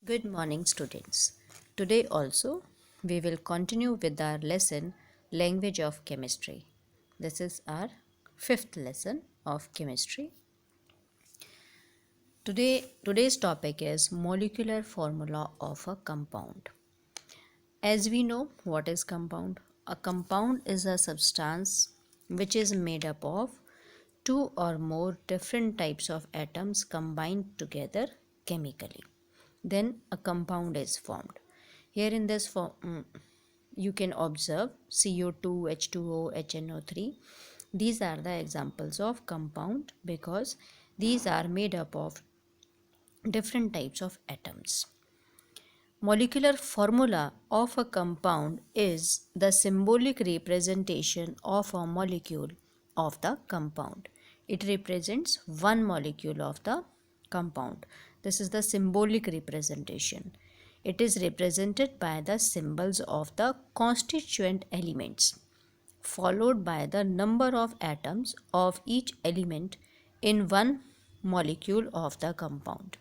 Good morning, students. Today also we will continue with our lesson Language of Chemistry. This is our fifth lesson of chemistry. Today's topic is molecular formula of a compound. As we know, what is compound? A compound is a substance which is made up of two or more different types of atoms combined together chemically. Then a compound is formed. Here in this form, you can observe CO2, H2O, HNO3. These are the examples of compound because these are made up of different types of atoms. Molecular formula of a compound is the symbolic representation of a molecule of the compound. It represents one molecule of the compound. This is the symbolic representation. It is represented by the symbols of the constituent elements, followed by the number of atoms of each element in one molecule of the compound,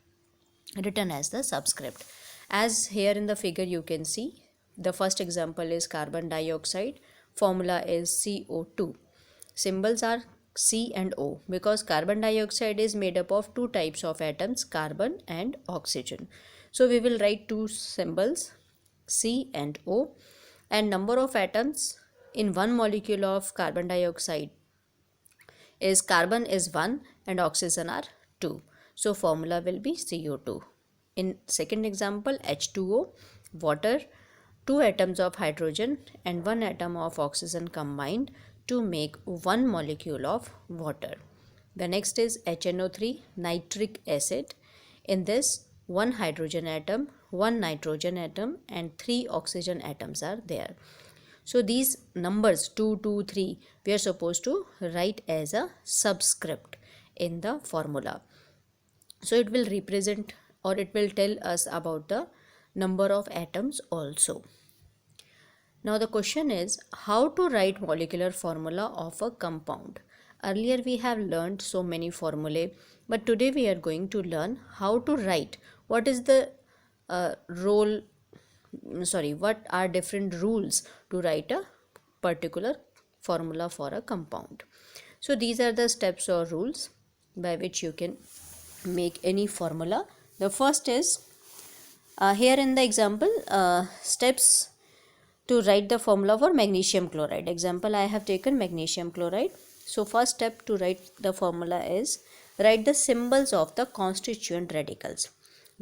written as the subscript. As here in the figure you can see, the first example is carbon dioxide. Formula is CO2. Symbols are C and O because carbon dioxide is made up of two types of atoms, carbon and oxygen. So we will write two symbols, C and O, and number of atoms in one molecule of carbon dioxide is carbon is 1 and oxygen are 2. So formula will be CO2. In second example, H2O, water, two atoms of hydrogen and one atom of oxygen combined to make one molecule of water. The next is HNO3, nitric acid. In this, one hydrogen atom, one nitrogen atom and three oxygen atoms are there. So these numbers 2, 2, 3 we are supposed to write as a subscript in the formula. So it will represent or it will tell us about the number of atoms also. Now the question is how to write molecular formula of a compound. Earlier we have learned so many formulae, but today we are going to learn how to write. What is the what are different rules to write a particular formula for a compound. So these are the steps or rules by which you can make any formula. The first is here in the example steps to write the formula for magnesium chloride. Example, I have taken magnesium chloride. So first step to write the formula is write the symbols of the constituent radicals.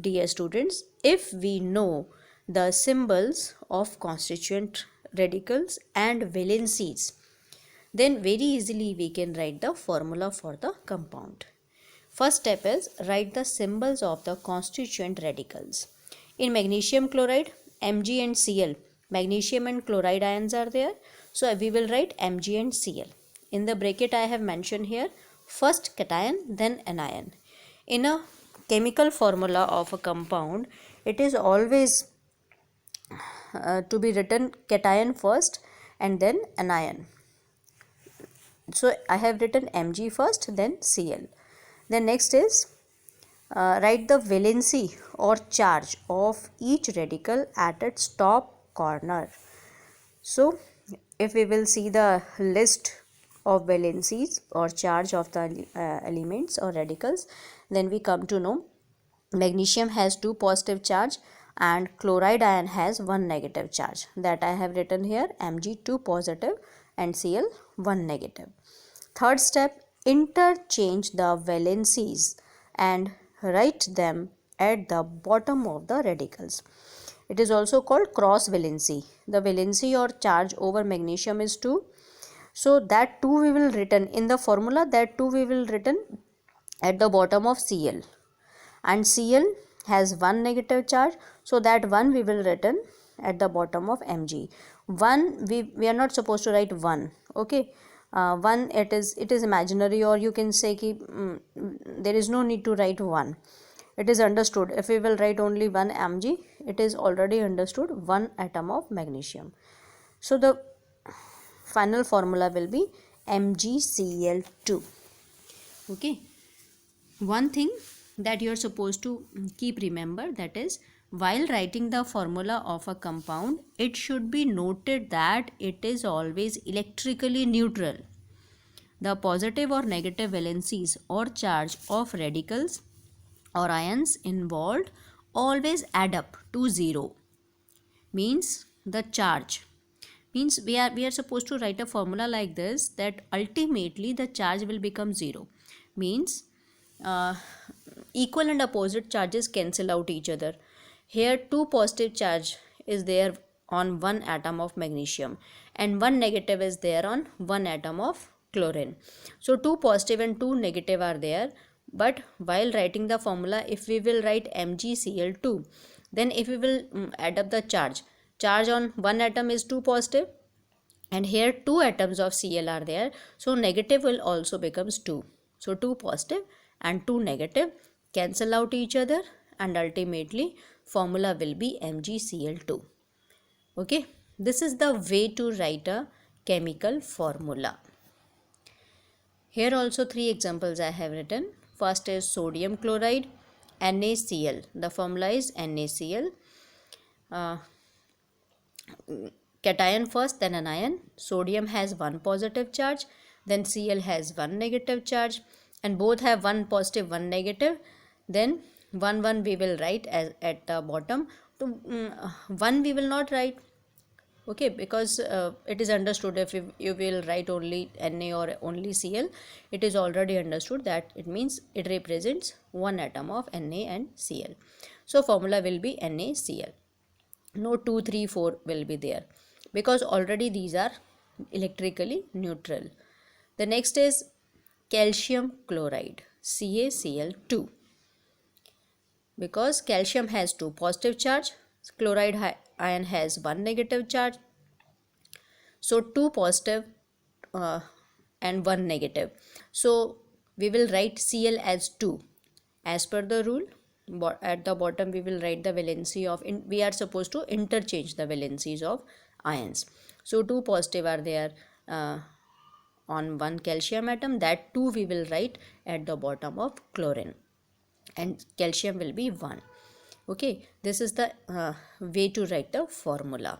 Dear students, if we know the symbols of constituent radicals and valencies, then very easily we can write the formula for the compound. First step is write the symbols of the constituent radicals. In magnesium chloride, Mg and Cl, magnesium and chloride ions are there. So we will write Mg and Cl. In the bracket I have mentioned here, first cation, then anion. In a chemical formula of a compound, it is always to be written cation first and then anion. So I have written Mg first, then Cl. Then next is write the valency or charge of each radical at its top corner. So if we will see the list of valencies or charge of the elements or radicals, then we come to know magnesium has 2 positive charge and chloride ion has 1 negative charge. That I have written here, Mg 2 positive and Cl 1 negative. Third step, interchange the valencies and write them at the bottom of the radicals. It is also called cross valency. The valency or charge over magnesium is 2. So that 2 we will written in the formula, that 2 we will written at the bottom of Cl. And Cl has 1 negative charge. So that 1 we will written at the bottom of Mg. 1 we are not supposed to write 1. Okay. 1 it is imaginary, or you can say ki, there is no need to write 1. It is understood. If we will write only 1 Mg, it is already understood 1 atom of magnesium. So the final formula will be MgCl2. Okay. One thing that you are supposed to keep remember, that is while writing the formula of a compound, it should be noted that it is always electrically neutral. The positive or negative valencies or charge of radicals or ions involved always add up to 0. Means the charge, means we are supposed to write a formula like this, that ultimately the charge will become 0. Means uh, equal and opposite charges cancel out each other. Here two positive charge is there on one atom of magnesium and one negative is there on one atom of chlorine. So two positive and two negative are there, but while writing the formula, if we will write MgCl2, then if we will add up the charge on one atom is 2 positive and here 2 atoms of Cl are there, so negative will also becomes 2. So 2 positive and 2 negative cancel out each other and ultimately formula will be MgCl2. Okay, this is the way to write a chemical formula. Here also 3 examples I have written. First is sodium chloride, NaCl. The formula is NaCl. Cation first, then anion. Sodium has one positive charge, then Cl has one negative charge, and both have one positive, one negative. Then 1 we will write as at the bottom. To 1 we will not write, okay, because it is understood if you will write only Na or only Cl, it is already understood that it means it represents one atom of Na and Cl. So formula will be NaCl. No 2, 3, 4 will be there because already these are electrically neutral. The next is calcium chloride, CaCl2. Because calcium has 2 positive charge, chloride ion has 1 negative charge. So 2 positive and 1 negative. So we will write Cl as 2. As per the rule, at the bottom we will write the valency of, we are supposed to interchange the valencies of ions. So 2 positive are there on one calcium atom, that 2 we will write at the bottom of chlorine and calcium will be 1. Okay, this is the way to write the formula.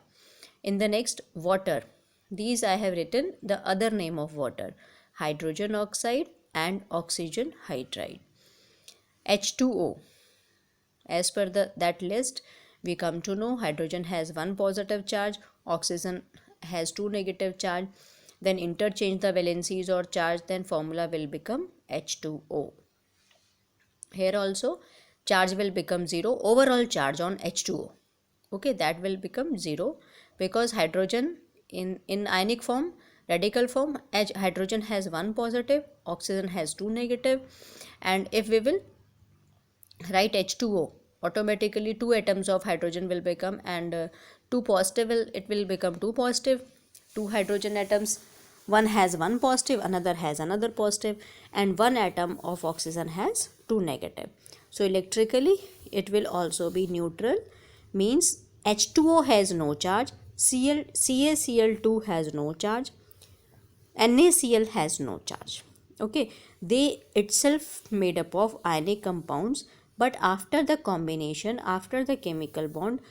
In the next, water. These I have written the other name of water, hydrogen oxide and oxygen hydride. H2O. As per that list, we come to know hydrogen has one positive charge, oxygen has two negative charge. Then interchange the valencies or charge, then formula will become H2O. Here also charge will become 0, overall charge on H2O. Okay, that will become 0 because hydrogen in ionic form, radical form, hydrogen has one positive, oxygen has two negative, and if we will write H2O, automatically 2 atoms of hydrogen will become, and 2 positive it will become 2 positive, 2 hydrogen atoms, one has one positive, another has another positive, and one atom of oxygen has 2 negative. So electrically it will also be neutral, means H2O has no charge, CaCl2 has no charge, NaCl has no charge. Okay, they itself made up of ionic compounds, but after the combination, after the chemical bond,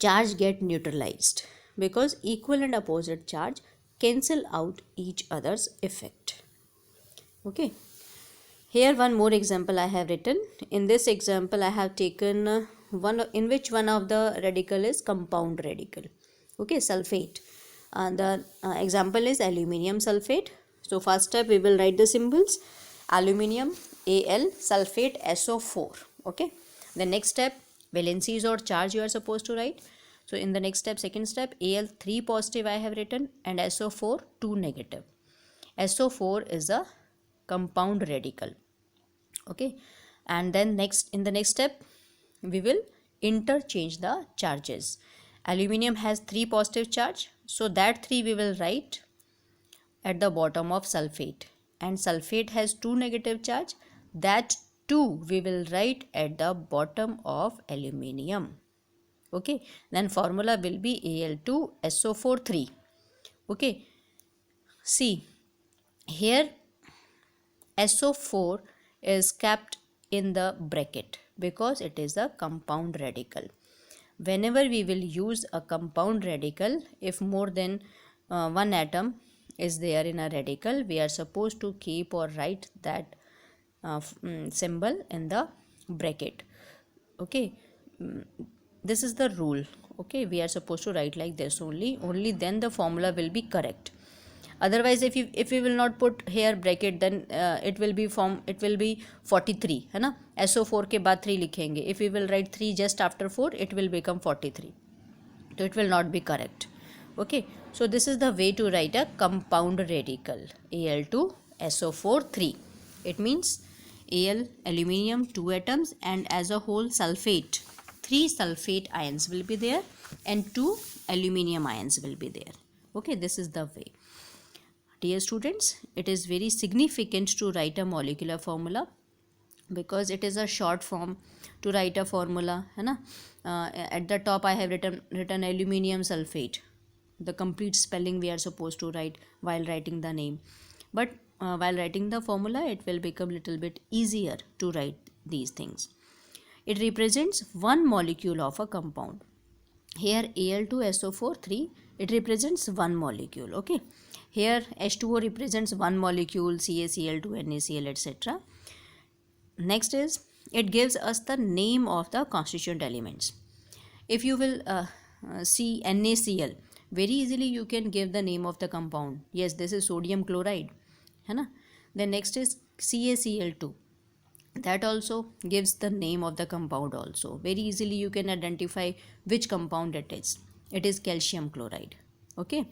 charge get neutralized because equal and opposite charge cancel out each other's effect. Okay, here one more example I have written. In this example I have taken one in which one of the radical is compound radical. Okay, sulfate. The example is aluminium sulfate. So first step we will write the symbols, aluminium Al, sulfate SO4. Okay, the next step, valencies or charge you are supposed to write. So in the next step, second step, Al 3 positive I have written and SO4 2 negative. SO4 is a compound radical. Okay, and then in the next step we will interchange the charges. Aluminium has 3 positive charge, so that 3 we will write at the bottom of sulfate, and sulfate has 2 negative charge, that 2 we will write at the bottom of aluminium. Okay, then formula will be Al2SO4 3. Okay, see here SO4 is kept in the bracket. because it is a compound radical. Whenever we will use a compound radical, if more than one atom is there in a radical, we are supposed to keep or write that symbol in the bracket. Okay, this is the rule. Okay, we are supposed to write like this only then the formula will be correct. Otherwise if we will not put here bracket, then it will be 43 है ना. SO4 के बाद 3 लिखेंगे. If we will write 3 just after 4, it will become 43. So it will not be correct. Okay, so this is the way to write a compound radical. Al2SO4 3. It means Al, aluminium, 2 atoms, and as a whole sulfate, 3 sulfate ions will be there and 2 aluminium ions will be there. Okay, this is the way. Dear students, it is very significant to write a molecular formula because it is a short form to write a formula, है ना. At the top I have written aluminium sulfate. The complete spelling we are supposed to write while writing the name, but while writing the formula it will become little bit easier to write these things. It represents one molecule of a compound. Here Al2SO4 3, it represents one molecule. Okay, here H2O represents one molecule, CaCl2, NaCl, etc. Next is, it gives us the name of the constituent elements. If you will see NaCl, very easily you can give the name of the compound. Yes, this is sodium chloride, है ना. Then next is CaCl2. That also gives the name of the compound also. Very easily you can identify which compound it is. It is calcium chloride. Okay.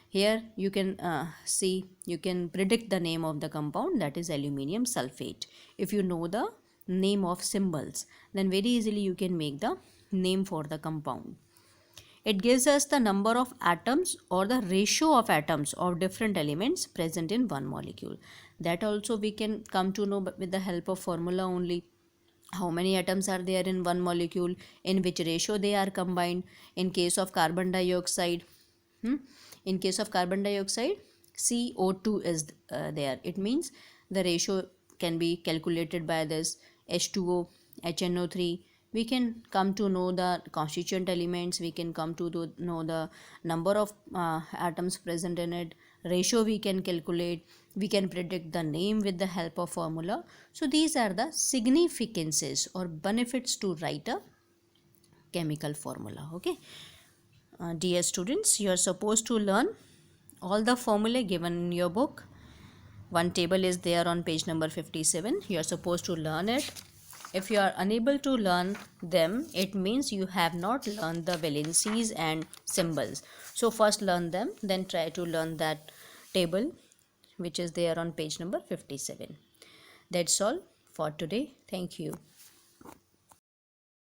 Here you can see, you can predict the name of the compound, that is aluminium sulfate. If you know the name of symbols, then very easily you can make the name for the compound. It gives us the number of atoms or the ratio of atoms of different elements present in one molecule. That also we can come to know with the help of formula only. How many atoms are there in one molecule, in which ratio they are combined. In case of carbon dioxide, in case of carbon dioxide, CO2 is there. It means the ratio can be calculated by this H2O, HNO3. We can come to know the constituent elements. We can come to know the number of atoms present in it. Ratio we can calculate. We can predict the name with the help of formula. So these are the significances or benefits to write a chemical formula. Okay. Dear students, you are supposed to learn all the formulae given in your book. One table is there on page number 57. You are supposed to learn it. If you are unable to learn them, it means you have not learned the valencies and symbols. So first learn them, then try to learn that table which is there on page number 57. That's all for today. Thank you.